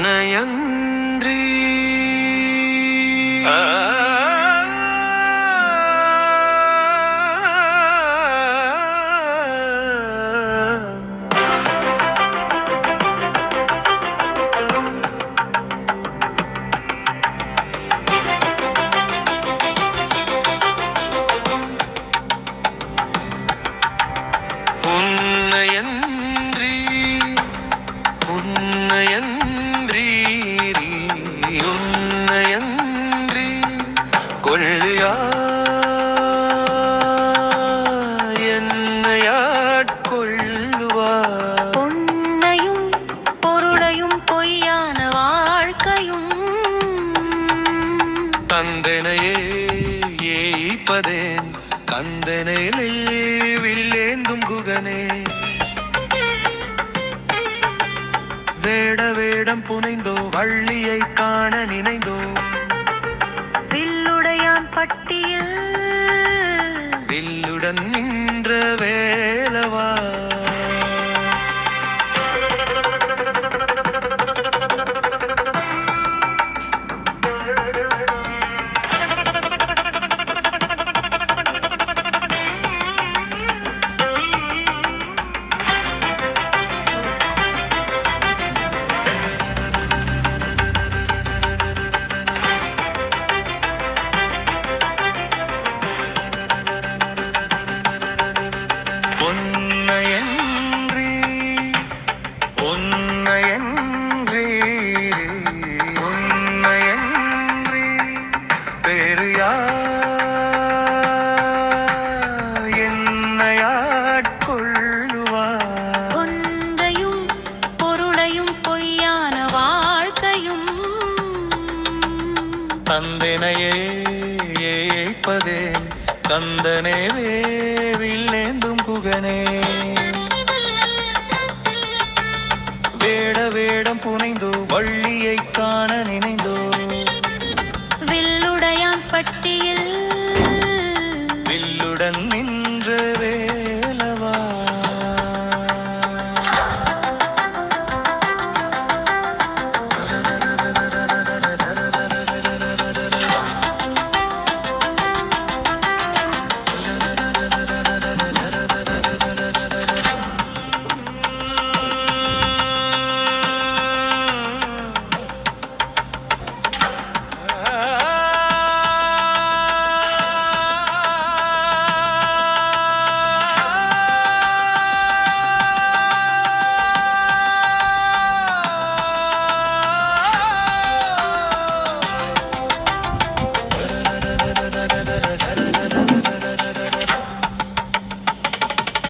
உன்னையன்றி உன்னையன்றி உன்னையன்றி உன்னையன்றி கொள்ளியா என்னையாட்கொள்ளுவா பொன்னையும் பொருளையும் பொய்யான வாழ்க்கையும் தந்தனையே ஏய்ப்பதேன் கந்தனையிலே வில்லேந்தும் குகனே வேட வேடம் புனைந்தோ வள்ளியை காண நினைந்தோ வில்லுடையான் பட்டியில் வில்லுடன் நின்ற வேலவா உன்னையன்றி உன்னையன்றி உன்னையன்றி வேறு என்னையாட்கொள்ளுவா ஒன்றையும் பொருளையும் பொய்யான வாழ்க்கையும் தந்தனையே ஏய்ப்பதேன் கந்தனே வேவில்லேந்தும் குகனே வேட வேடம் புனைந்தோ வள்ளியை காண நினைந்தோ